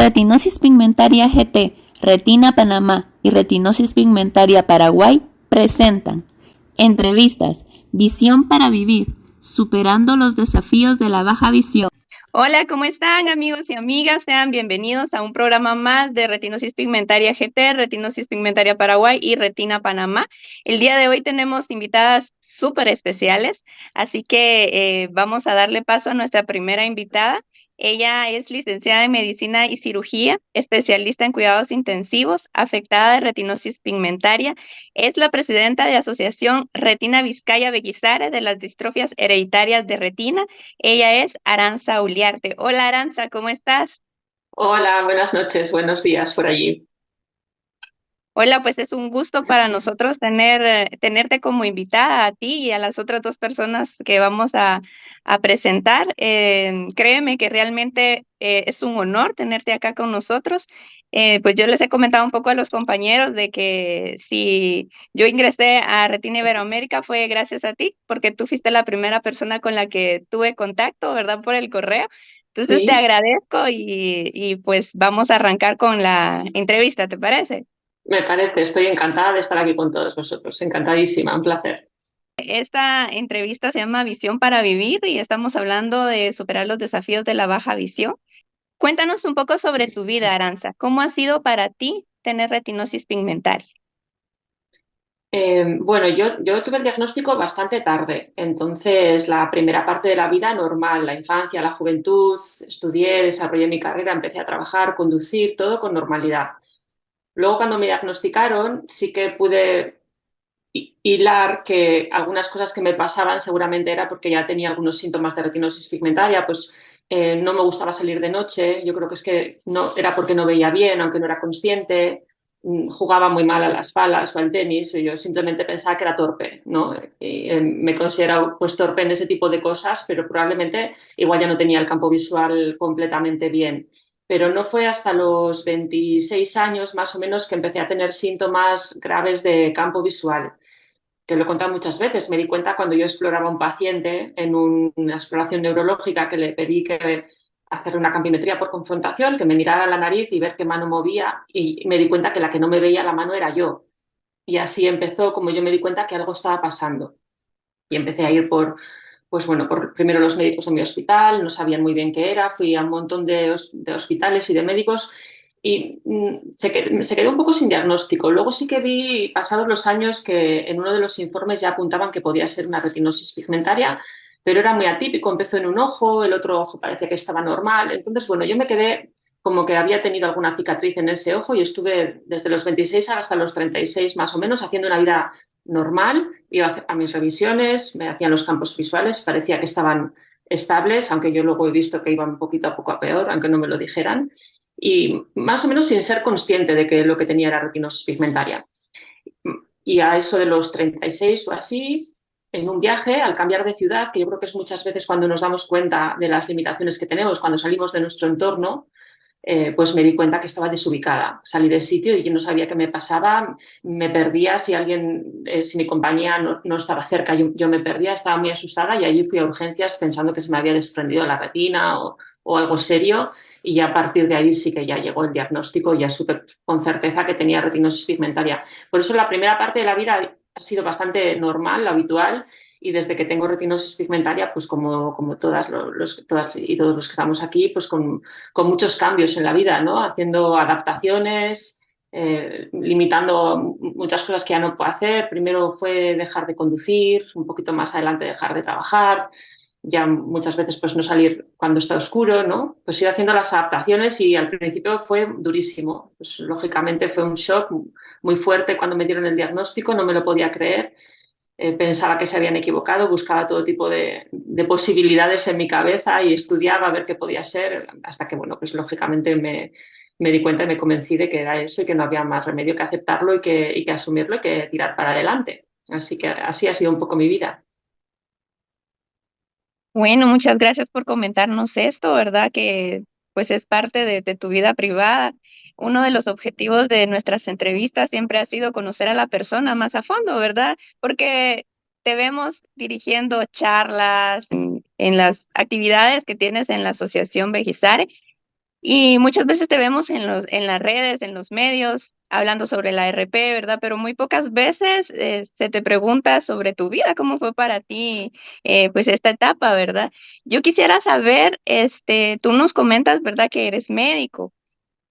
Retinosis Pigmentaria GT, Retina Panamá y Retinosis Pigmentaria Paraguay presentan entrevistas, Visión para Vivir, superando los desafíos de la baja visión. Hola, ¿cómo están amigos y amigas? Sean bienvenidos a un programa más de Retinosis Pigmentaria GT, Retinosis Pigmentaria Paraguay y Retina Panamá. El día de hoy tenemos invitadas súper especiales, así que vamos a darle paso a nuestra primera invitada. Ella es licenciada en Medicina y Cirugía, especialista en cuidados intensivos, afectada de retinosis pigmentaria. Es la presidenta de Asociación Retina Vizcaya Beguizare de las distrofias hereditarias de retina. Ella es Arantxa Uliarte. Hola Arantxa, ¿cómo estás? Hola, buenas noches, buenos días por allí. Hola, pues es un gusto para nosotros tenerte como invitada a ti y a las otras dos personas que vamos a presentar. Créeme que realmente es un honor tenerte acá con nosotros. Pues yo les he comentado un poco a los compañeros de que si yo ingresé a Retina Iberoamérica fue gracias a ti, porque tú fuiste la primera persona con la que tuve contacto, ¿verdad? Por el correo. Entonces te Sí, agradezco y pues vamos a arrancar con la entrevista, ¿te parece? me parece, estoy encantada de estar aquí con todos vosotros, encantadísima, un placer. Esta entrevista se llama Visión para Vivir y estamos hablando de superar los desafíos de la baja visión. Cuéntanos un poco sobre tu vida, Arantxa. ¿Cómo ha sido para ti tener retinosis pigmentaria? Bueno, yo tuve el diagnóstico bastante tarde, entonces la primera parte de la vida normal, la infancia, la juventud, estudié, desarrollé mi carrera, empecé a trabajar, conducir, todo con normalidad. Luego cuando me diagnosticaron sí que pude hilar que algunas cosas que me pasaban seguramente era porque ya tenía algunos síntomas de retinosis pigmentaria, pues no me gustaba salir de noche, yo creo que es que no era porque no veía bien, aunque no era consciente, jugaba muy mal a las palas o al tenis, y yo simplemente pensaba que era torpe, ¿no? Y, me considero pues torpe en ese tipo de cosas, pero probablemente igual ya no tenía el campo visual completamente bien. Pero no fue hasta los 26 años más o menos que empecé a tener síntomas graves de campo visual, que lo he contado muchas veces. Me di cuenta cuando yo exploraba a un paciente en una exploración neurológica que le pedí que hacer una campimetría por confrontación, que me mirara la nariz y ver qué mano movía, y me di cuenta que la que no me veía la mano era yo. Y así empezó como yo me di cuenta que algo estaba pasando. Y empecé a ir pues bueno, por primero los médicos de mi hospital, no sabían muy bien qué era, fui a un montón de hospitales y de médicos y se quedó un poco sin diagnóstico. Luego sí que vi, pasados los años, que en uno de los informes ya apuntaban que podía ser una retinosis pigmentaria, pero era muy atípico, empezó en un ojo, el otro ojo parece que estaba normal. Entonces, bueno, yo me quedé como que había tenido alguna cicatriz en ese ojo y estuve desde los 26 hasta los 36 más o menos haciendo una vida normal, iba a mis revisiones, me hacían los campos visuales, parecía que estaban estables, aunque yo luego he visto que iban poquito a poco a peor, aunque no me lo dijeran, y más o menos sin ser consciente de que lo que tenía era retinosis pigmentaria. Y a eso de los 36 o así, en un viaje, al cambiar de ciudad, que yo creo que es muchas veces cuando nos damos cuenta de las limitaciones que tenemos, cuando salimos de nuestro entorno, pues me di cuenta que estaba desubicada. Salí del sitio y yo no sabía qué me pasaba, me perdía si alguien, si mi compañía no estaba cerca, yo me perdía, estaba muy asustada y allí fui a urgencias pensando que se me había desprendido la retina o algo serio, y ya a partir de ahí sí que ya llegó el diagnóstico y ya supe con certeza que tenía retinosis pigmentaria. Por eso la primera parte de la vida ha sido bastante normal, lo habitual, y desde que tengo retinosis pigmentaria, pues como todas y todos los que estamos aquí, pues con muchos cambios en la vida, ¿no? Haciendo adaptaciones, limitando muchas cosas que ya no puedo hacer. Primero fue dejar de conducir, un poquito más adelante dejar de trabajar, ya muchas veces pues no salir cuando está oscuro, ¿no? Pues ir haciendo las adaptaciones y al principio fue durísimo. Pues lógicamente fue un shock muy fuerte cuando me dieron el diagnóstico, no me lo podía creer. Pensaba que se habían equivocado, buscaba todo tipo de posibilidades en mi cabeza y estudiaba a ver qué podía ser, hasta que, bueno, pues lógicamente me di cuenta y me convencí de que era eso y que no había más remedio que aceptarlo y que asumirlo y que tirar para adelante. Así que así ha sido un poco mi vida. Bueno, muchas gracias por comentarnos esto, ¿verdad? Que pues es parte de tu vida privada. Uno de los objetivos de nuestras entrevistas siempre ha sido conocer a la persona más a fondo, ¿verdad? Porque te vemos dirigiendo charlas en las actividades que tienes en la Asociación Beguizare Y muchas veces te vemos en las redes, en los medios, hablando sobre la RP, ¿verdad? Pero muy pocas veces se te pregunta sobre tu vida, cómo fue para ti, pues esta etapa, ¿verdad? Yo quisiera saber, tú nos comentas, ¿verdad? Que eres médico.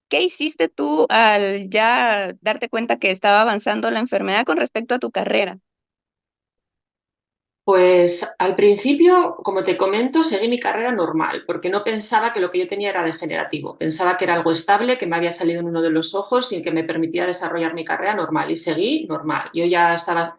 ¿Qué hiciste tú al ya darte cuenta que estaba avanzando la enfermedad con respecto a tu carrera? Pues al principio, como te comento, seguí mi carrera normal, porque no pensaba que lo que yo tenía era degenerativo. Pensaba que era algo estable, que me había salido en uno de los ojos y que me permitía desarrollar mi carrera normal. Y seguí normal. Yo ya estaba,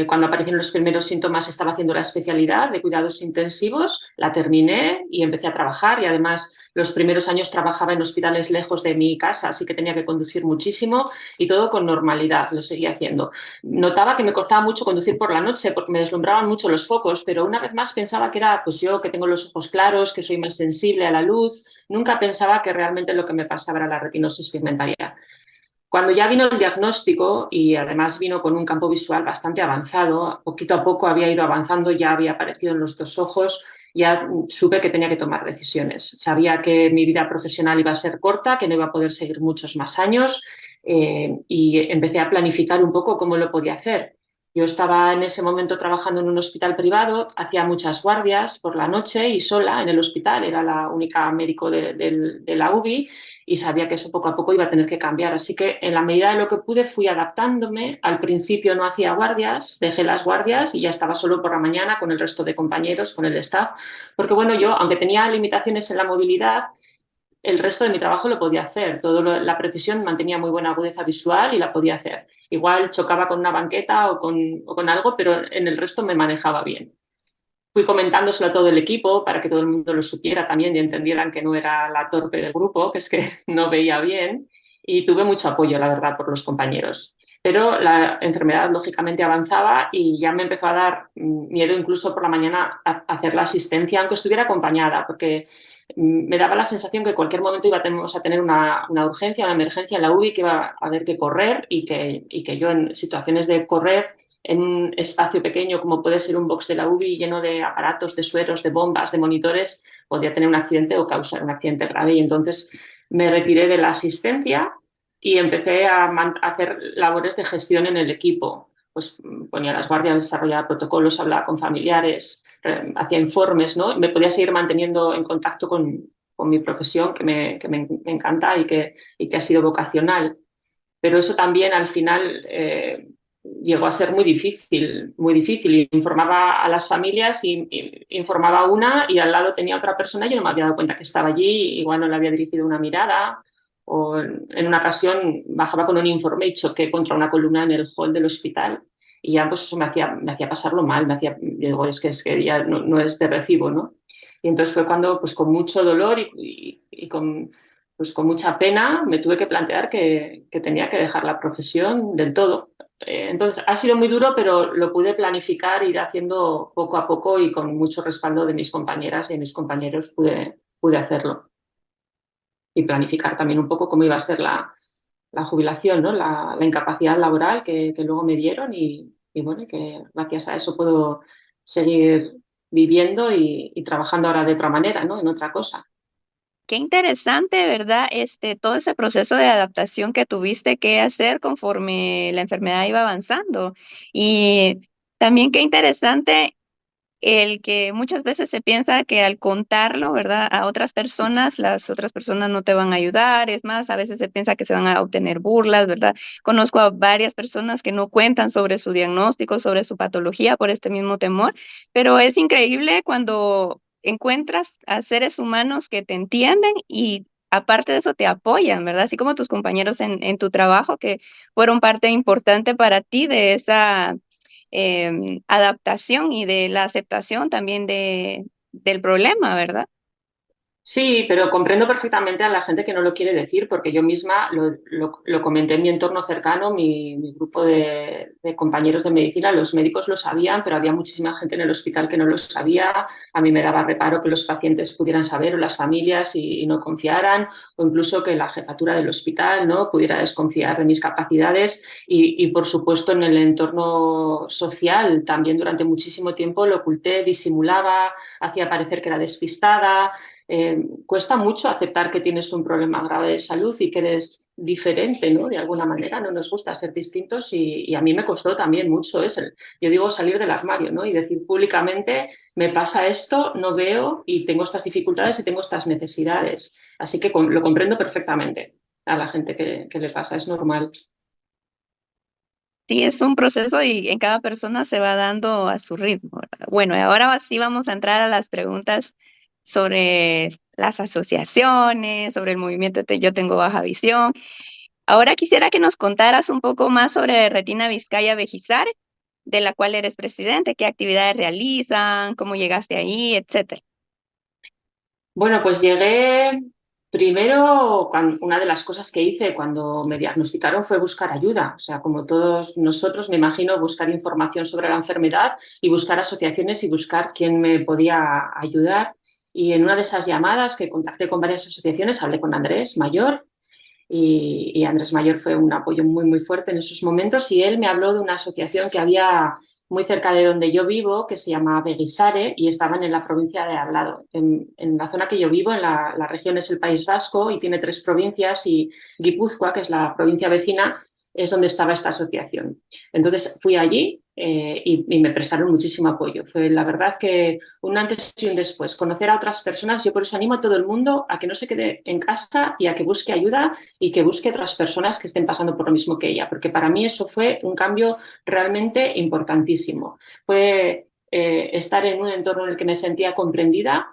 cuando aparecieron los primeros síntomas, estaba haciendo la especialidad de cuidados intensivos, la terminé y empecé a trabajar. Y además, los primeros años trabajaba en hospitales lejos de mi casa, así que tenía que conducir muchísimo y todo con normalidad, lo seguía haciendo. Notaba que me costaba mucho conducir por la noche porque me deslumbraban mucho los focos, pero una vez más pensaba que era pues yo que tengo los ojos claros, que soy más sensible a la luz. Nunca pensaba que realmente lo que me pasaba era la retinosis pigmentaria. Cuando ya vino el diagnóstico y además vino con un campo visual bastante avanzado, poquito a poco había ido avanzando, ya había aparecido en los dos ojos, ya supe que tenía que tomar decisiones. Sabía que mi vida profesional iba a ser corta, que no iba a poder seguir muchos más años y empecé a planificar un poco cómo lo podía hacer. Yo estaba en ese momento trabajando en un hospital privado, hacía muchas guardias por la noche y sola en el hospital, era la única médico de la UBI y sabía que eso poco a poco iba a tener que cambiar. Así que en la medida de lo que pude fui adaptándome. Al principio no hacía guardias, dejé las guardias y ya estaba solo por la mañana con el resto de compañeros, con el staff, porque bueno, yo, aunque tenía limitaciones en la movilidad, el resto de mi trabajo lo podía hacer. La precisión mantenía muy buena agudeza visual y la podía hacer. Igual chocaba con una banqueta o con algo, pero en el resto me manejaba bien. Fui comentándoselo a todo el equipo para que todo el mundo lo supiera también y entendieran que no era la torpe del grupo, que es que no veía bien. Y tuve mucho apoyo, la verdad, por los compañeros. Pero la enfermedad lógicamente avanzaba y ya me empezó a dar miedo incluso por la mañana a hacer la asistencia, aunque estuviera acompañada, porque me daba la sensación que en cualquier momento íbamos a tener una urgencia, una emergencia en la UBI, que iba a haber que correr y que yo en situaciones de correr en un espacio pequeño como puede ser un box de la UBI lleno de aparatos, de sueros, de bombas, de monitores, podía tener un accidente o causar un accidente grave. Y entonces me retiré de la asistencia y empecé a hacer labores de gestión en el equipo. Pues ponía las guardias, desarrollaba protocolos, hablaba con familiares, hacía informes, ¿no? Me podía seguir manteniendo en contacto con mi profesión, que me encanta y que ha sido vocacional. Pero eso también al final llegó a ser muy difícil, muy difícil. Informaba a las familias y informaba a una y al lado tenía otra persona y yo no me había dado cuenta que estaba allí, igual no le había dirigido una mirada. O en una ocasión bajaba con un informe y choqué contra una columna en el hall del hospital y ya pues eso me hacía pasarlo mal, digo, es que ya no es de recibo, ¿no? Y entonces fue cuando, pues con mucho dolor y con, pues con mucha pena me tuve que plantear que tenía que dejar la profesión del todo. Entonces ha sido muy duro, pero lo pude planificar, ir haciendo poco a poco y con mucho respaldo de mis compañeras y de mis compañeros pude hacerlo. Y planificar también un poco cómo iba a ser la jubilación, ¿no? La incapacidad laboral que luego me dieron y bueno, que gracias a eso puedo seguir viviendo y trabajando ahora de otra manera, ¿no? En otra cosa. Qué interesante, ¿verdad? Todo ese proceso de adaptación que tuviste que hacer conforme la enfermedad iba avanzando. Y también qué interesante el que muchas veces se piensa que al contarlo, ¿verdad? A otras personas, las otras personas no te van a ayudar. Es más, a veces se piensa que se van a obtener burlas, ¿verdad? Conozco a varias personas que no cuentan sobre su diagnóstico, sobre su patología por este mismo temor, pero es increíble cuando encuentras a seres humanos que te entienden y aparte de eso te apoyan, ¿verdad? Así como tus compañeros en tu trabajo que fueron parte importante para ti de esa adaptación y de la aceptación también del problema, ¿verdad? Sí, pero comprendo perfectamente a la gente que no lo quiere decir, porque yo misma lo comenté en mi entorno cercano, mi grupo de compañeros de medicina, los médicos lo sabían, pero había muchísima gente en el hospital que no lo sabía. A mí me daba reparo que los pacientes pudieran saber o las familias y no confiaran, o incluso que la jefatura del hospital no pudiera desconfiar de mis capacidades. Por supuesto, en el entorno social también durante muchísimo tiempo lo oculté, disimulaba, hacía parecer que era despistada. cuesta mucho aceptar que tienes un problema grave de salud y que eres diferente, ¿no? De alguna manera, no nos gusta ser distintos y a mí me costó también mucho yo digo salir del armario, ¿no? Y decir públicamente, me pasa esto, no veo y tengo estas dificultades y tengo estas necesidades. Así que lo comprendo perfectamente a la gente que le pasa, es normal. Sí, es un proceso y en cada persona se va dando a su ritmo, ¿verdad? Bueno, y ahora sí vamos a entrar a las preguntas sobre las asociaciones, sobre el movimiento Yo Tengo Baja Visión. Ahora quisiera que nos contaras un poco más sobre Retina Vizcaya Bejizares, de la cual eres presidente, qué actividades realizan, cómo llegaste ahí, etcétera. Bueno, pues llegué primero, una de las cosas que hice cuando me diagnosticaron fue buscar ayuda. O sea, como todos nosotros, me imagino, buscar información sobre la enfermedad y buscar asociaciones y buscar quién me podía ayudar. Y en una de esas llamadas que contacté con varias asociaciones, hablé con Andrés Mayor y Andrés Mayor fue un apoyo muy, muy fuerte en esos momentos y él me habló de una asociación que había muy cerca de donde yo vivo, que se llama Beguisare y estaban en la provincia de al lado. En la zona que yo vivo, en la región es el País Vasco y tiene 3 provincias y Guipúzcoa, que es la provincia vecina, es donde estaba esta asociación. Entonces fui allí y me prestaron muchísimo apoyo. Fue la verdad que un antes y un después. Conocer a otras personas, yo por eso animo a todo el mundo a que no se quede en casa y a que busque ayuda y que busque otras personas que estén pasando por lo mismo que ella, porque para mí eso fue un cambio realmente importantísimo. Fue estar en un entorno en el que me sentía comprendida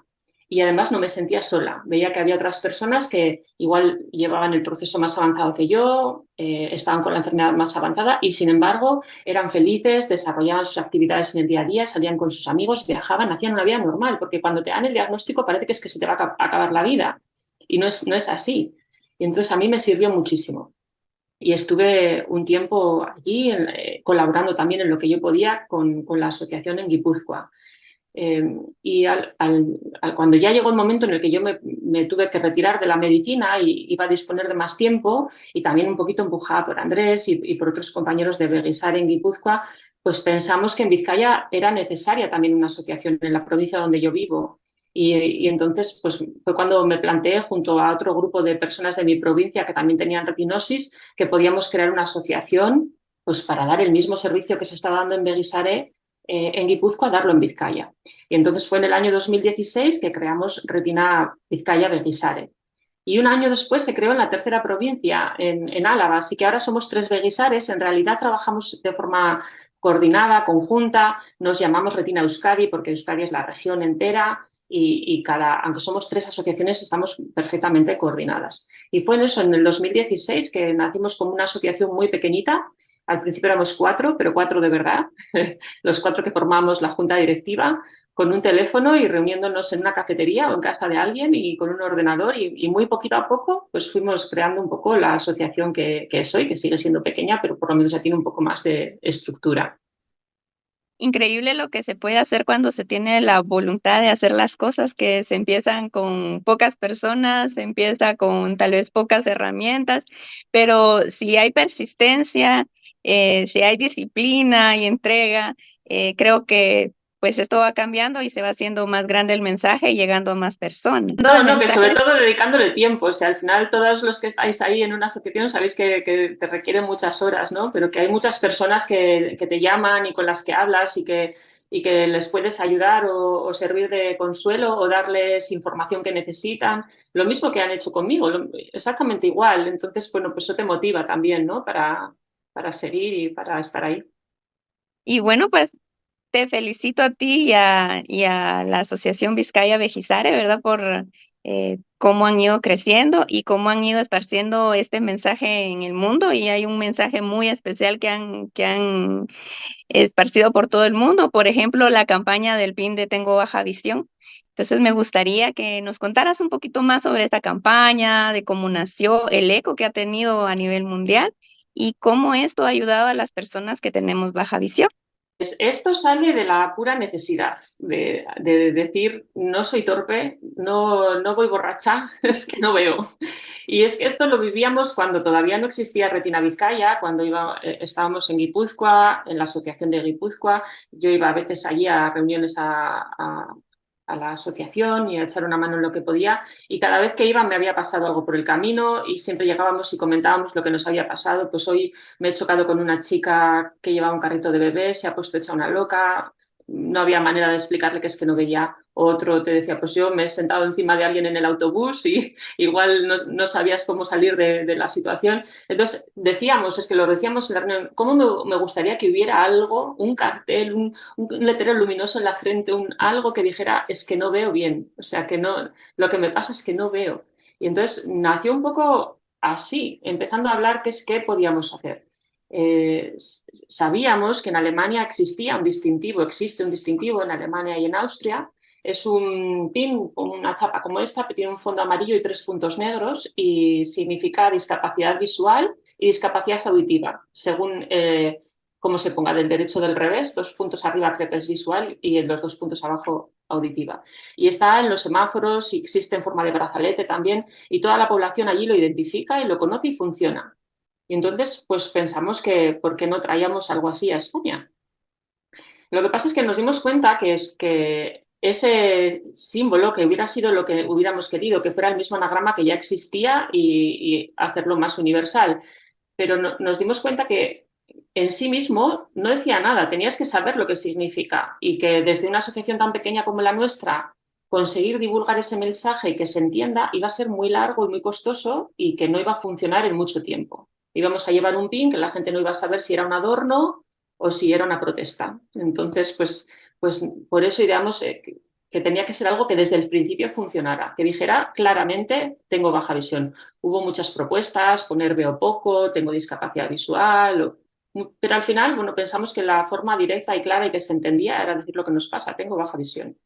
y además no me sentía sola. Veía que había otras personas que igual llevaban el proceso más avanzado que yo, estaban con la enfermedad más avanzada y sin embargo eran felices, desarrollaban sus actividades en el día a día, salían con sus amigos, viajaban, hacían una vida normal, porque cuando te dan el diagnóstico parece que es que se te va a acabar la vida y no es así. Y entonces a mí me sirvió muchísimo. Y estuve un tiempo allí colaborando también en lo que yo podía con la asociación en Guipúzcoa. Y cuando ya llegó el momento en el que yo me tuve que retirar de la medicina y iba a disponer de más tiempo, y también un poquito empujada por Andrés y por otros compañeros de Beguisar en Guipúzcoa, pues pensamos que en Vizcaya era necesaria también una asociación en la provincia donde yo vivo. Y entonces pues, fue cuando me planteé, junto a otro grupo de personas de mi provincia que también tenían retinosis, que podíamos crear una asociación pues, para dar el mismo servicio que se estaba dando en Beguisare en Guipúzcoa, darlo en Vizcaya. Y entonces fue en el año 2016 que creamos Retina Vizcaya Beguisare. Y un año después se creó en la tercera provincia, en Álava. Así que ahora somos 3 Beguisares. En realidad trabajamos de forma coordinada, conjunta. Nos llamamos Retina Euskadi porque Euskadi es la región entera y aunque somos 3 asociaciones, estamos perfectamente coordinadas. Y fue en eso, en el 2016, que nacimos como una asociación muy pequeñita. Al principio éramos 4, pero 4 de verdad, los 4 que formamos la junta directiva, con un teléfono y reuniéndonos en una cafetería o en casa de alguien y con un ordenador y muy poquito a poco pues fuimos creando un poco la asociación que es hoy, que sigue siendo pequeña, pero por lo menos ya tiene un poco más de estructura. Increíble lo que se puede hacer cuando se tiene la voluntad de hacer las cosas, que se empiezan con pocas personas, se empieza con tal vez pocas herramientas, pero si hay persistencia, si hay disciplina y entrega, creo que pues esto va cambiando y se va haciendo más grande el mensaje y llegando a más personas. No, El no, que sobre mensaje. todo dedicándole tiempo. O sea, al final todos los que estáis ahí en una asociación sabéis que te requieren muchas horas, ¿no? Pero que hay muchas personas que te llaman y con las que hablas y que les puedes ayudar o servir de consuelo o darles información que necesitan. Lo mismo que han hecho conmigo, exactamente igual. Entonces, bueno, pues eso te motiva también, ¿no? Para seguir y para estar ahí. Y bueno, pues te felicito a ti y a la Asociación Vizcaya Vejizare, ¿verdad? Por cómo han ido creciendo y cómo han ido esparciendo este mensaje en el mundo. Y hay un mensaje muy especial que han esparcido por todo el mundo. Por ejemplo, la campaña del PIN de Tengo Baja Visión. Entonces, me gustaría que nos contaras un poquito más sobre esta campaña, de cómo nació, el eco que ha tenido a nivel mundial y cómo esto ha ayudado a las personas que tenemos baja visión. Esto sale de la pura necesidad de decir, no soy torpe, no voy borracha, es que no veo. Y es que esto lo vivíamos cuando todavía no existía Retina Vizcaya, cuando estábamos en Guipúzcoa, en la asociación de Guipúzcoa. Yo iba a veces allí a reuniones a la asociación y a echar una mano en lo que podía. Y cada vez que iba me había pasado algo por el camino y siempre llegábamos y comentábamos lo que nos había pasado. Pues hoy me he chocado con una chica que llevaba un carrito de bebé, se ha puesto hecha una loca, no había manera de explicarle que es que no veía. Otro te decía, pues yo me he sentado encima de alguien en el autobús y igual no sabías cómo salir de la situación. Entonces decíamos, es que lo decíamos en la reunión, ¿cómo me gustaría que hubiera algo, un cartel, un letrero luminoso en la frente, algo que dijera, es que no veo bien, o sea, que no, lo que me pasa es que no veo. Y entonces nació un poco así, empezando a hablar qué podíamos hacer. Sabíamos que en Alemania existe un distintivo en Alemania y en Austria. Es un pin, una chapa como esta, que tiene un fondo amarillo y 3 puntos negros y significa discapacidad visual y discapacidad auditiva, según cómo se ponga, del derecho o del revés. 2 puntos arriba creo que es visual y los 2 puntos abajo auditiva. Y está en los semáforos y existe en forma de brazalete también y toda la población allí lo identifica y lo conoce y funciona. Y entonces, pues pensamos que ¿por qué no traíamos algo así a España? Lo que pasa es que nos dimos cuenta que ese símbolo, que hubiera sido lo que hubiéramos querido, que fuera el mismo anagrama que ya existía y hacerlo más universal. Pero nos dimos cuenta que en sí mismo no decía nada, tenías que saber lo que significa y que desde una asociación tan pequeña como la nuestra, conseguir divulgar ese mensaje y que se entienda iba a ser muy largo y muy costoso y que no iba a funcionar en mucho tiempo. Íbamos a llevar un pin que la gente no iba a saber si era un adorno o si era una protesta. Entonces, pues por eso ideamos que tenía que ser algo que desde el principio funcionara, que dijera claramente, tengo baja visión. Hubo muchas propuestas, poner veo poco, tengo discapacidad visual, pero al final, bueno, pensamos que la forma directa y clara y que se entendía era decir lo que nos pasa, tengo baja visión.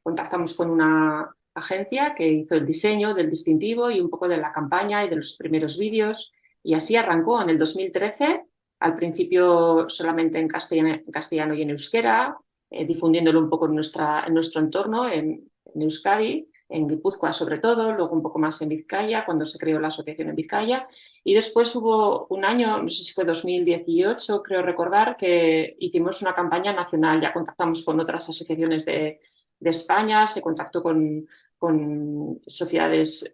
Contactamos con una agencia que hizo el diseño del distintivo y un poco de la campaña y de los primeros vídeos y así arrancó en el 2013, al principio solamente en castellano y en euskera, difundiéndolo un poco en nuestro entorno, en Euskadi, en Guipúzcoa sobre todo, luego un poco más en Vizcaya, cuando se creó la asociación en Vizcaya. Y después hubo un año, no sé si fue 2018, creo recordar, que hicimos una campaña nacional. Ya contactamos con otras asociaciones de España, se contactó con sociedades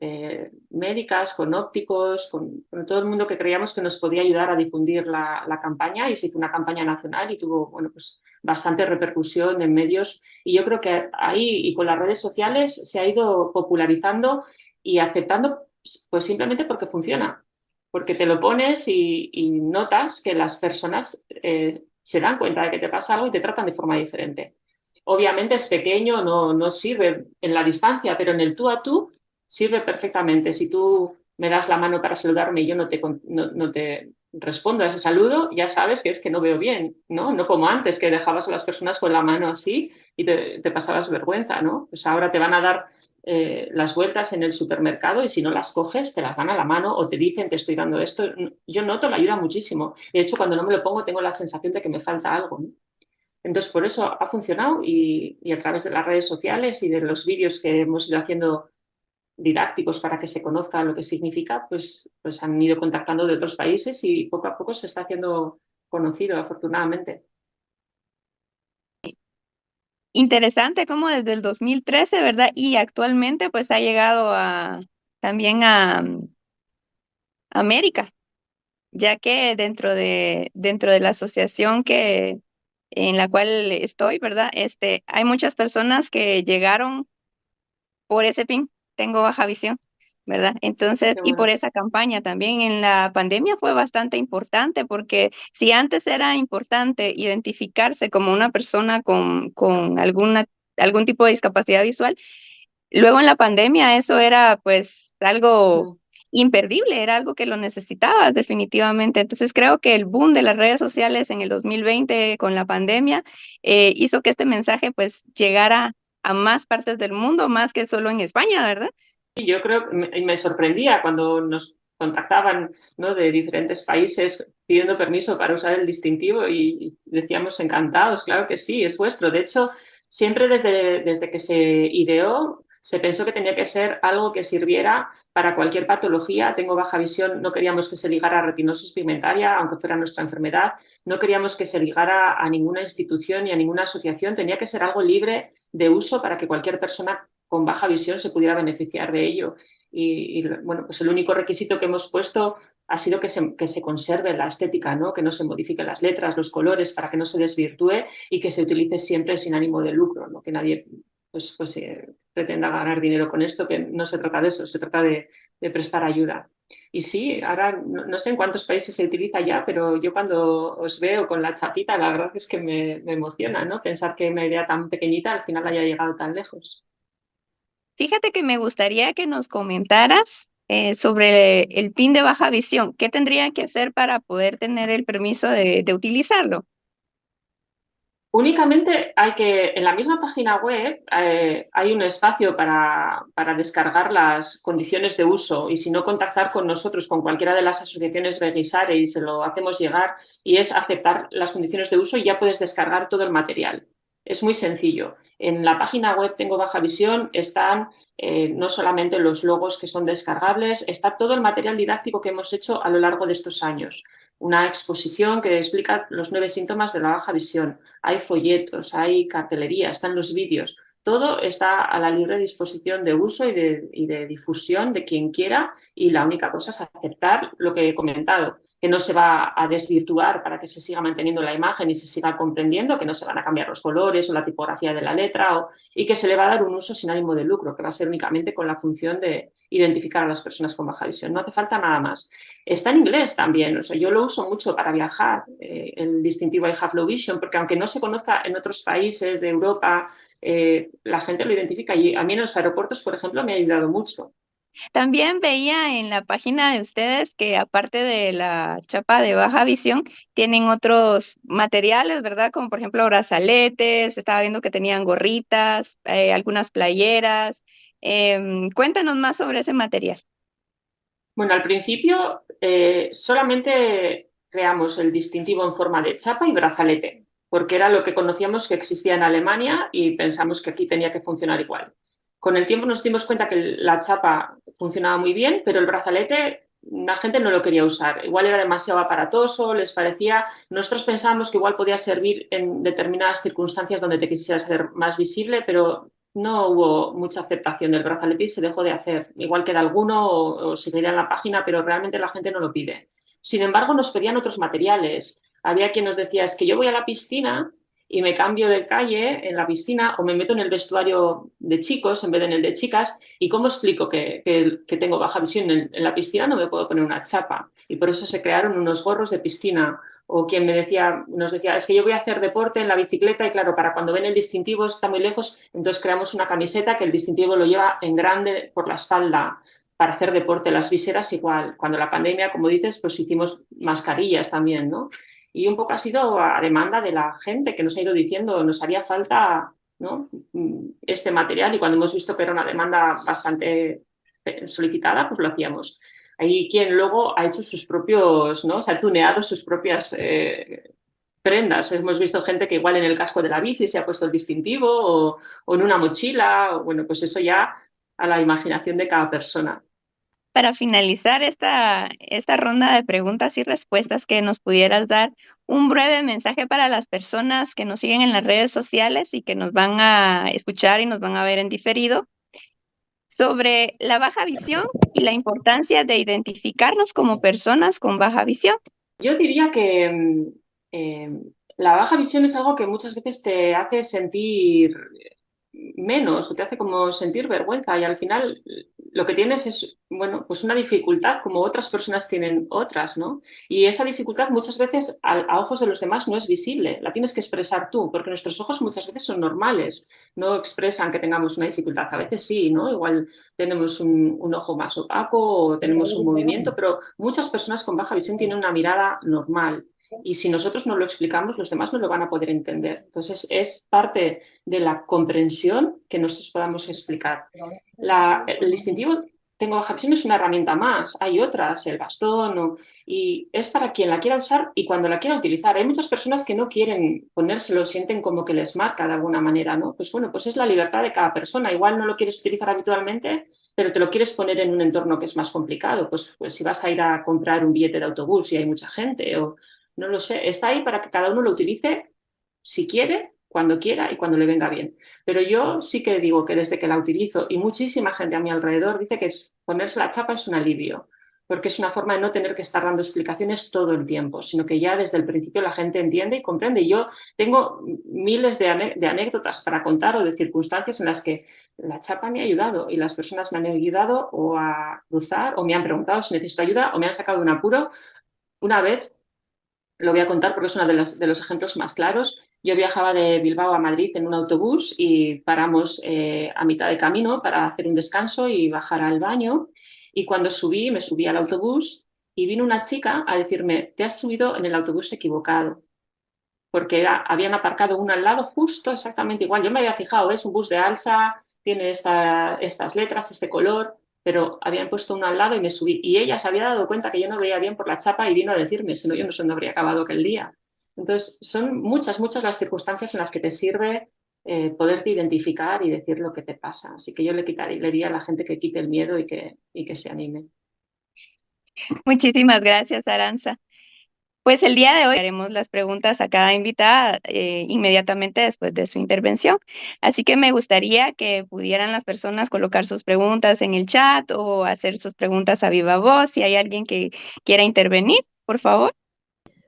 médicas, con ópticos, con todo el mundo que creíamos que nos podía ayudar a difundir la campaña y se hizo una campaña nacional y tuvo bueno, pues, bastante repercusión en medios y yo creo que ahí y con las redes sociales se ha ido popularizando y aceptando pues simplemente porque funciona, porque te lo pones y notas que las personas se dan cuenta de que te pasa algo y te tratan de forma diferente. Obviamente es pequeño, no sirve en la distancia, pero en el tú a tú sirve perfectamente. Si tú me das la mano para saludarme y yo no te respondo a ese saludo, ya sabes que es que no veo bien, ¿no? No como antes, que dejabas a las personas con la mano así y te pasabas vergüenza, ¿no? Pues ahora te van a dar las vueltas en el supermercado y si no las coges, te las dan a la mano o te dicen, te estoy dando esto. Yo noto, me ayuda muchísimo. De hecho, cuando no me lo pongo, tengo la sensación de que me falta algo, ¿no? Entonces, por eso ha funcionado y a través de las redes sociales y de los vídeos que hemos ido haciendo didácticos para que se conozca lo que significa, pues han ido contactando de otros países y poco a poco se está haciendo conocido, afortunadamente. Interesante como desde el 2013, ¿verdad? Y actualmente pues ha llegado también a América, ya que dentro de la asociación en la cual estoy, ¿verdad? Hay muchas personas que llegaron por ese pin, tengo baja visión, ¿verdad? Entonces, Qué y por bueno. esa campaña también en la pandemia fue bastante importante porque si antes era importante identificarse como una persona con algún tipo de discapacidad visual, luego en la pandemia eso era pues algo Mm. imperdible, era algo que lo necesitabas definitivamente. Entonces creo que el boom de las redes sociales en el 2020 con la pandemia hizo que este mensaje pues llegara a más partes del mundo, más que solo en España, ¿verdad? Y yo creo que me sorprendía cuando nos contactaban, ¿no?, de diferentes países pidiendo permiso para usar el distintivo y decíamos encantados, claro que sí, es vuestro. De hecho, siempre desde que se ideó, Se pensó que tenía que ser algo que sirviera para cualquier patología. Tengo baja visión, no queríamos que se ligara a retinosis pigmentaria, aunque fuera nuestra enfermedad. No queríamos que se ligara a ninguna institución ni a ninguna asociación. Tenía que ser algo libre de uso para que cualquier persona con baja visión se pudiera beneficiar de ello. Bueno, pues el único requisito que hemos puesto ha sido que se conserve la estética, ¿no? Que no se modifiquen las letras, los colores, para que no se desvirtúe y que se utilice siempre sin ánimo de lucro, ¿no? Que nadie pretenda ganar dinero con esto, que no se trata de eso, se trata de prestar ayuda. Y sí, ahora no sé en cuántos países se utiliza ya, pero yo cuando os veo con la chapita, la verdad es que me emociona, ¿no? Pensar que una idea tan pequeñita al final haya llegado tan lejos. Fíjate que me gustaría que nos comentaras sobre el PIN de baja visión. ¿Qué tendría que hacer para poder tener el permiso de utilizarlo? Únicamente en la misma página web hay un espacio para descargar las condiciones de uso y si no contactar con nosotros, con cualquiera de las asociaciones Begisare y se lo hacemos llegar y es aceptar las condiciones de uso y ya puedes descargar todo el material. Es muy sencillo. En la página web Tengo Baja Visión están no solamente los logos que son descargables, está todo el material didáctico que hemos hecho a lo largo de estos años. Una exposición que explica los 9 síntomas de la baja visión. Hay folletos, hay cartelería, están los vídeos. Todo está a la libre disposición de uso y de difusión de quien quiera y la única cosa es aceptar lo que he comentado, que no se va a desvirtuar para que se siga manteniendo la imagen y se siga comprendiendo, que no se van a cambiar los colores o la tipografía de la letra y que se le va a dar un uso sin ánimo de lucro, que va a ser únicamente con la función de identificar a las personas con baja visión. No hace falta nada más. Está en inglés también, o sea, yo lo uso mucho para viajar, el distintivo I have low vision, porque aunque no se conozca en otros países de Europa, la gente lo identifica y a mí en los aeropuertos, por ejemplo, me ha ayudado mucho. También veía en la página de ustedes que aparte de la chapa de baja visión, tienen otros materiales, ¿verdad? Como por ejemplo brazaletes, estaba viendo que tenían gorritas, algunas playeras. Cuéntanos más sobre ese material. Bueno, al principio solamente creamos el distintivo en forma de chapa y brazalete, porque era lo que conocíamos que existía en Alemania y pensamos que aquí tenía que funcionar igual. Con el tiempo nos dimos cuenta que la chapa funcionaba muy bien, pero el brazalete la gente no lo quería usar. Igual era demasiado aparatoso, les parecía. Nosotros pensábamos que igual podía servir en determinadas circunstancias donde te quisieras hacer más visible, pero no hubo mucha aceptación del brazalete y se dejó de hacer. Igual queda alguno o se quedaría en la página, pero realmente la gente no lo pide. Sin embargo, nos pedían otros materiales. Había quien nos decía, es que yo voy a la piscina y me cambio de calle en la piscina o me meto en el vestuario de chicos en vez de en el de chicas y cómo explico que tengo baja visión en la piscina, no me puedo poner una chapa y por eso se crearon unos gorros de piscina o quien nos decía, es que yo voy a hacer deporte en la bicicleta y claro, para cuando ven el distintivo está muy lejos, entonces creamos una camiseta que el distintivo lo lleva en grande por la espalda para hacer deporte, las viseras igual. Cuando la pandemia, como dices, pues hicimos mascarillas también, ¿no? Y un poco ha sido a demanda de la gente que nos ha ido diciendo, nos haría falta, ¿no? Este material y cuando hemos visto que era una demanda bastante solicitada, pues lo hacíamos. Hay quien luego ha hecho sus propios, ¿no? Se ha tuneado sus propias prendas. Hemos visto gente que igual en el casco de la bici se ha puesto el distintivo o en una mochila. Bueno, pues eso ya a la imaginación de cada persona. Para finalizar esta ronda de preguntas y respuestas, que nos pudieras dar un breve mensaje para las personas que nos siguen en las redes sociales y que nos van a escuchar y nos van a ver en diferido sobre la baja visión y la importancia de identificarnos como personas con baja visión. Yo diría que la baja visión es algo que muchas veces te hace sentir menos o te hace como sentir vergüenza y al final lo que tienes es, bueno, pues una dificultad como otras personas tienen otras, ¿no? Y esa dificultad muchas veces a ojos de los demás no es visible, la tienes que expresar tú, porque nuestros ojos muchas veces son normales, no expresan que tengamos una dificultad, a veces sí, ¿no? Igual tenemos un ojo más opaco o tenemos un movimiento, pero muchas personas con baja visión tienen una mirada normal. Y si nosotros no lo explicamos, los demás no lo van a poder entender. Entonces, es parte de la comprensión que nosotros podamos explicar. El distintivo tengo baja visión es una herramienta más, hay otras, el bastón, y es para quien la quiera usar y cuando la quiera utilizar. Hay muchas personas que no quieren ponérselo, sienten como que les marca de alguna manera, ¿no? Pues bueno, pues es la libertad de cada persona. Igual no lo quieres utilizar habitualmente, pero te lo quieres poner en un entorno que es más complicado. Pues si vas a ir a comprar un billete de autobús y hay mucha gente, o no lo sé, está ahí para que cada uno lo utilice si quiere, cuando quiera y cuando le venga bien. Pero yo sí que digo que desde que la utilizo y muchísima gente a mi alrededor dice que ponerse la chapa es un alivio, porque es una forma de no tener que estar dando explicaciones todo el tiempo, sino que ya desde el principio la gente entiende y comprende. Y yo tengo miles de anécdotas para contar o de circunstancias en las que la chapa me ha ayudado y las personas me han ayudado o a cruzar o me han preguntado si necesito ayuda o me han sacado de un apuro. Una vez lo voy a contar porque es uno de los ejemplos más claros. Yo viajaba de Bilbao a Madrid en un autobús y paramos a mitad de camino para hacer un descanso y bajar al baño. Y cuando me subí al autobús y vino una chica a decirme, te has subido en el autobús equivocado, porque habían aparcado uno al lado justo exactamente igual. Yo me había fijado, es un bus de alza, tiene estas letras, este color, pero habían puesto uno al lado y me subí. Y ella se había dado cuenta que yo no veía bien por la chapa y vino a decirme, si no, yo no sé dónde habría acabado aquel día. Entonces, son muchas, muchas las circunstancias en las que te sirve poderte identificar y decir lo que te pasa. Así que yo le diría a la gente que quite el miedo y que se anime. Muchísimas gracias, Aranza. Pues el día de hoy haremos las preguntas a cada invitada inmediatamente después de su intervención. Así que me gustaría que pudieran las personas colocar sus preguntas en el chat o hacer sus preguntas a viva voz. Si hay alguien que quiera intervenir, por favor.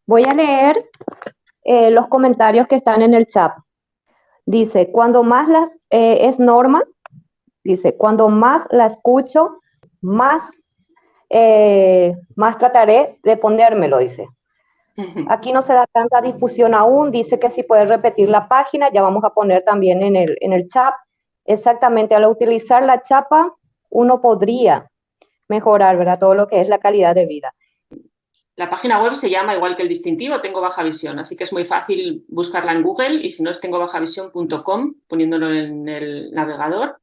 Voy a leer los comentarios que están en el chat. Dice, cuando más es Norma, dice, cuando más la escucho, más, más trataré de ponérmelo, dice. Aquí no se da tanta difusión aún, dice que si puedes repetir la página, ya vamos a poner también en el chat. Exactamente, al utilizar la chapa, uno podría mejorar, ¿verdad? Todo lo que es la calidad de vida. La página web se llama igual que el distintivo, Tengo Baja Visión, así que es muy fácil buscarla en Google y si no es tengobajavision.com poniéndolo en el navegador.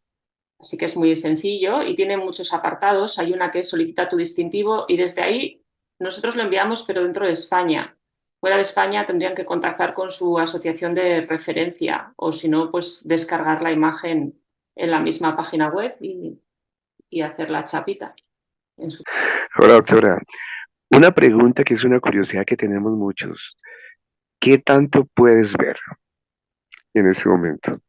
Así que es muy sencillo y tiene muchos apartados. Hay una que es solicita tu distintivo y desde ahí nosotros lo enviamos pero dentro de España. Fuera de España tendrían que contactar con su asociación de referencia o si no, pues descargar la imagen en la misma página web y hacer la chapita. Hola, doctora. Una pregunta que es una curiosidad que tenemos muchos. ¿Qué tanto puedes ver en este momento?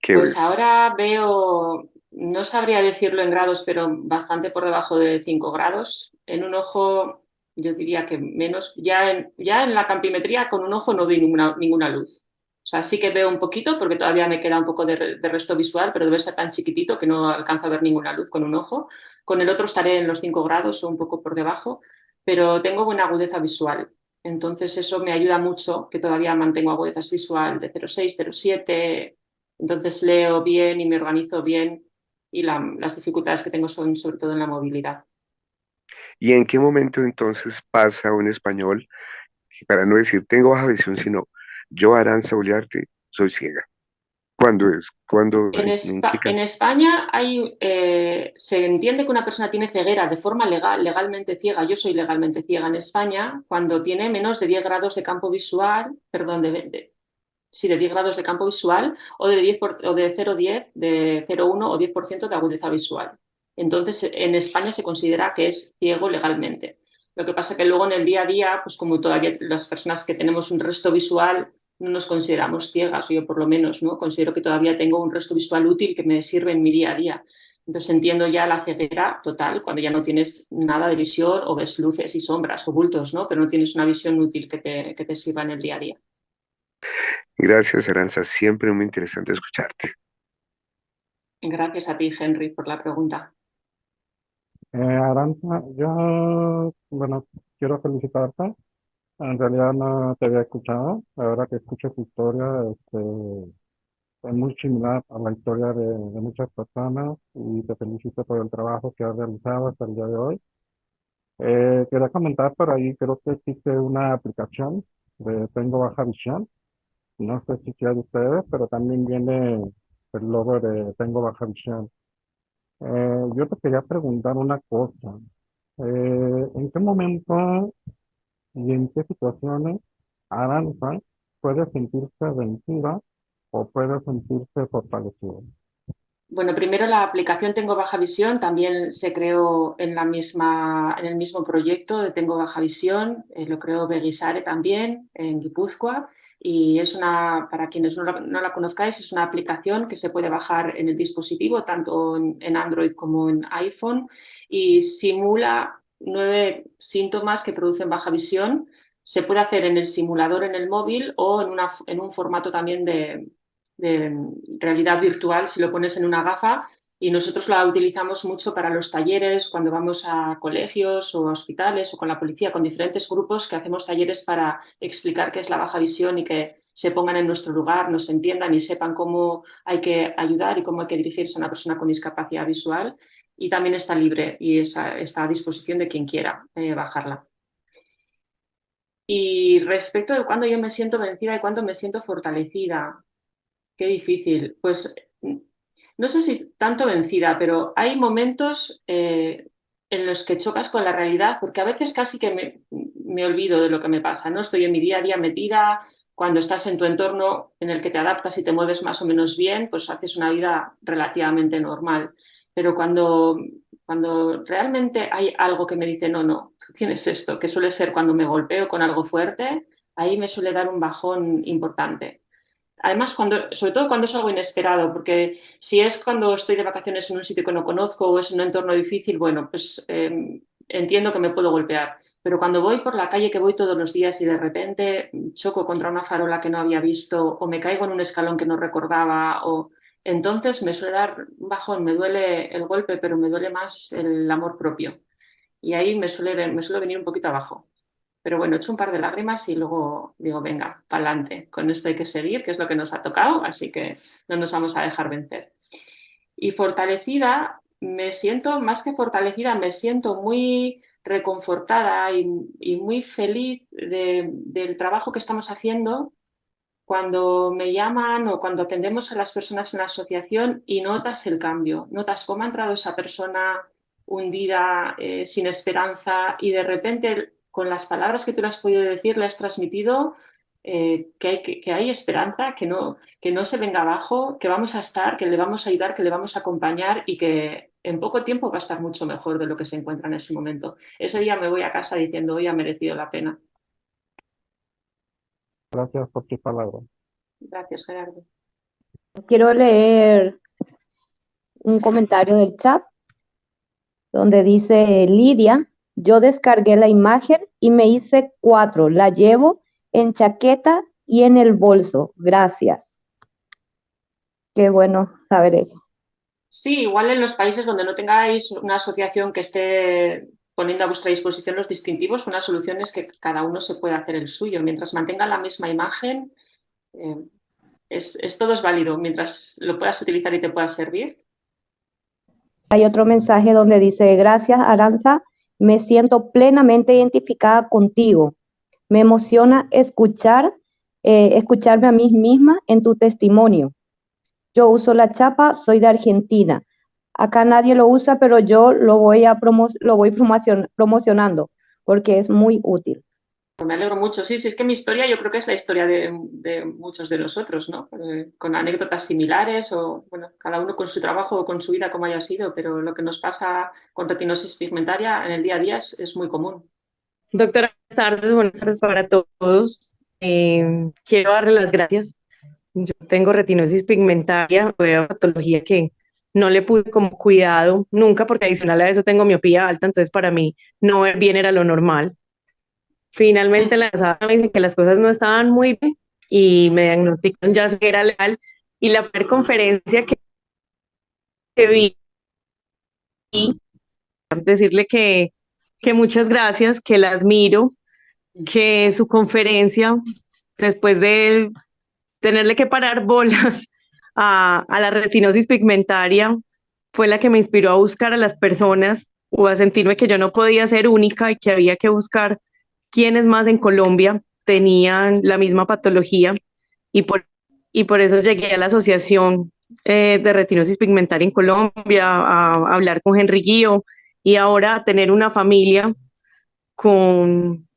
¿Qué Pues ves? ahora veo, no sabría decirlo en grados, pero bastante por debajo de 5 grados. En un ojo, yo diría que menos. Ya en la campimetría con un ojo no doy ninguna luz. O sea, sí que veo un poquito porque todavía me queda un poco de resto visual, pero debe ser tan chiquitito que no alcanzo a ver ninguna luz con un ojo. Con el otro estaré en los 5 grados o un poco por debajo, pero tengo buena agudeza visual. Entonces eso me ayuda mucho, que todavía mantengo agudezas visual de 0,6, 0,7. Entonces leo bien y me organizo bien y las dificultades que tengo son sobre todo en la movilidad. ¿Y en qué momento entonces pasa un español, para no decir tengo baja visión, sino yo, Aranza Uliarte, soy ciega? ¿Cuándo es? ¿Cuándo? ¿En qué En España se entiende que una persona tiene ceguera de forma legal, legalmente ciega. Yo soy legalmente ciega en España cuando tiene menos de 10 grados de campo visual, perdón, sí, de 10 grados de campo visual o de 0,10, de 0,1 o 10% de agudeza visual. Entonces, en España se considera que es ciego legalmente. Lo que pasa que luego en el día a día, pues como todavía las personas que tenemos un resto visual no nos consideramos ciegas, o yo por lo menos, ¿no? Considero que todavía tengo un resto visual útil que me sirve en mi día a día. Entonces entiendo ya la ceguera total, cuando ya no tienes nada de visión o ves luces y sombras o bultos, ¿no? Pero no tienes una visión útil que te sirva en el día a día. Gracias, Aranza. Siempre muy interesante escucharte. Gracias a ti, Henry, por la pregunta. Aranza, yo, bueno, quiero felicitarte. En realidad no te había escuchado. Ahora que escucho tu historia, es muy similar a la historia de muchas personas y te felicito por el trabajo que has realizado hasta el día de hoy. Quería comentar por ahí, creo que existe una aplicación de Tengo Baja Visión. No sé si sea de ustedes, pero también viene el logo de Tengo Baja Visión. Yo te quería preguntar una cosa. ¿En qué momento y en qué situaciones Aranza puede sentirse vencida o puede sentirse fortalecida? Bueno, primero la aplicación Tengo Baja Visión también se creó en en el mismo proyecto de Tengo Baja Visión, lo creó Begisare también en Guipúzcoa y es para quienes no la conozcáis, es una aplicación que se puede bajar en el dispositivo, tanto en Android como en iPhone, y simula 9 síntomas que producen baja visión. Se puede hacer en el simulador en el móvil o en un formato también de realidad virtual si lo pones en una gafa, y nosotros la utilizamos mucho para los talleres cuando vamos a colegios o a hospitales o con la policía, con diferentes grupos que hacemos talleres para explicar qué es la baja visión y que se pongan en nuestro lugar, nos entiendan y sepan cómo hay que ayudar y cómo hay que dirigirse a una persona con discapacidad visual. Y también está libre y está a disposición de quien quiera bajarla. Y respecto de cuándo yo me siento vencida y cuándo me siento fortalecida, qué difícil. Pues no sé si tanto vencida, pero hay momentos en los que chocas con la realidad, porque a veces casi que me olvido de lo que me pasa, ¿no? Estoy en mi día a día metida. Cuando estás en tu entorno en el que te adaptas y te mueves más o menos bien, pues haces una vida relativamente normal. Pero cuando realmente hay algo que me dice, no, no, tú tienes esto, que suele ser cuando me golpeo con algo fuerte, ahí me suele dar un bajón importante. Además, sobre todo cuando es algo inesperado, porque si es cuando estoy de vacaciones en un sitio que no conozco o es en un entorno difícil, bueno, pues entiendo que me puedo golpear. Pero cuando voy por la calle, que voy todos los días y de repente choco contra una farola que no había visto o me caigo en un escalón que no recordaba, entonces me suele dar un bajón, me duele el golpe, pero me duele más el amor propio. Y ahí me suele venir un poquito abajo. Pero bueno, echo un par de lágrimas y luego digo, venga, para adelante, con esto hay que seguir, que es lo que nos ha tocado, así que no nos vamos a dejar vencer. Y fortalecida, más que fortalecida, me siento muy reconfortada y muy feliz del trabajo que estamos haciendo cuando me llaman o cuando atendemos a las personas en la asociación y notas el cambio, notas cómo ha entrado esa persona hundida, sin esperanza, y de repente con las palabras que tú le has podido decir le has transmitido que hay esperanza, que no se venga abajo, que vamos a estar, que le vamos a ayudar, que le vamos a acompañar y que en poco tiempo va a estar mucho mejor de lo que se encuentra en ese momento. Ese día me voy a casa diciendo, hoy ha merecido la pena. Gracias por tus palabras. Gracias, Gerardo. Quiero leer un comentario del chat donde dice Lidia, yo descargué la imagen y me hice 4, la llevo en chaqueta y en el bolso, gracias. Qué bueno saber eso. Sí, igual en los países donde no tengáis una asociación que esté poniendo a vuestra disposición los distintivos, una solución es que cada uno se pueda hacer el suyo. Mientras mantenga la misma imagen, todo es válido. Mientras lo puedas utilizar y te pueda servir. Hay otro mensaje donde dice, gracias Aranza, me siento plenamente identificada contigo. Me emociona escucharme a mí misma en tu testimonio. Yo uso la chapa, soy de Argentina. Acá nadie lo usa, pero yo lo voy promocionando porque es muy útil. Me alegro mucho. Sí, es que mi historia yo creo que es la historia de muchos de nosotros, ¿no? Con anécdotas similares o, bueno, cada uno con su trabajo o con su vida como haya sido, pero lo que nos pasa con retinosis pigmentaria en el día a día es muy común. Doctora, buenas tardes para todos. Quiero darle las gracias. Yo tengo retinosis pigmentaria, una patología que no le pude como cuidado nunca, porque adicional a eso tengo miopía alta, entonces para mí no ver bien era lo normal. Finalmente la pasada me dicen que las cosas no estaban muy bien y me diagnosticaron ya ceguera legal, y la primera conferencia que vi, decirle que muchas gracias, que la admiro, que su conferencia, después de tenerle que parar bolas a la retinosis pigmentaria, fue la que me inspiró a buscar a las personas o a sentirme que yo no podía ser única y que había que buscar quienes más en Colombia tenían la misma patología, y por eso llegué a la asociación de retinosis pigmentaria en Colombia, a hablar con Henry Guío y ahora a tener una familia con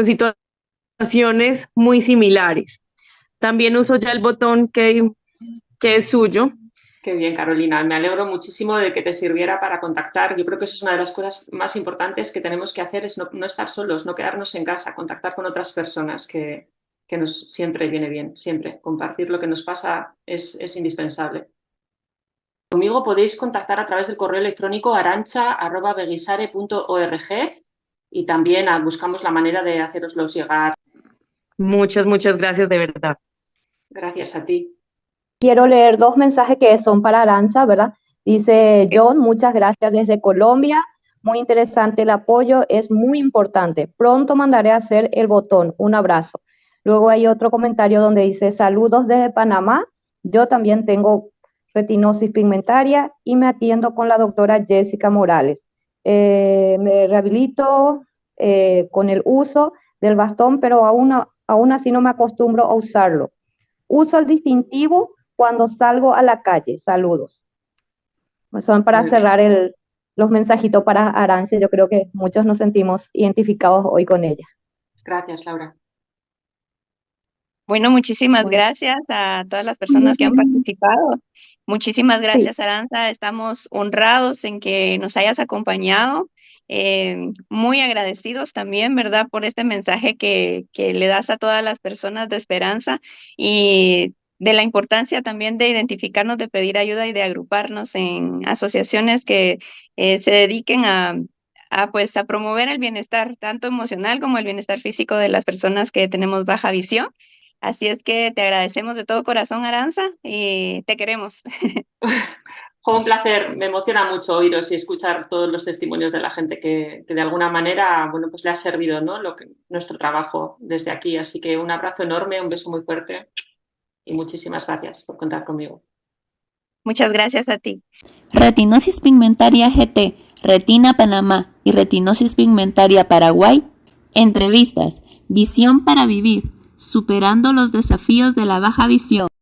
situaciones muy similares. También uso ya el botón que es suyo. Qué bien, Carolina. Me alegro muchísimo de que te sirviera para contactar. Yo creo que eso es una de las cosas más importantes que tenemos que hacer, es no estar solos, no quedarnos en casa, contactar con otras personas, que nos siempre viene bien, siempre. Compartir lo que nos pasa es indispensable. Conmigo podéis contactar a través del correo electrónico arancha@beguisare.org y también buscamos la manera de haceroslos llegar. Muchas gracias, de verdad. Gracias a ti. Quiero leer 2 mensajes que son para Arantxa, ¿verdad? Dice John, muchas gracias desde Colombia. Muy interesante el apoyo, es muy importante. Pronto mandaré a hacer el botón. Un abrazo. Luego hay otro comentario donde dice, saludos desde Panamá. Yo también tengo retinosis pigmentaria y me atiendo con la doctora Jessica Morales. Me rehabilito con el uso del bastón, pero aún así no me acostumbro a usarlo. Uso el distintivo cuando salgo a la calle. Saludos. Son para cerrar los mensajitos para Arantxa. Yo creo que muchos nos sentimos identificados hoy con ella. Gracias, Laura. Bueno, muchísimas gracias a todas las personas que han participado. Muchísimas gracias, Arantxa. Estamos honrados en que nos hayas acompañado. Muy agradecidos también, ¿verdad?, por este mensaje que le das a todas las personas de esperanza y de la importancia también de identificarnos, de pedir ayuda y de agruparnos en asociaciones que se dediquen pues, a promover el bienestar, tanto emocional como el bienestar físico de las personas que tenemos baja visión. Así es que te agradecemos de todo corazón, Arantxa, y te queremos. Fue un placer, me emociona mucho oíros y escuchar todos los testimonios de la gente que de alguna manera, bueno, pues le ha servido, ¿no?, nuestro trabajo desde aquí. Así que un abrazo enorme, un beso muy fuerte y muchísimas gracias por contar conmigo. Muchas gracias a ti. Retinosis pigmentaria GT, Retina Panamá y retinosis pigmentaria Paraguay. Entrevistas, visión para vivir, superando los desafíos de la baja visión.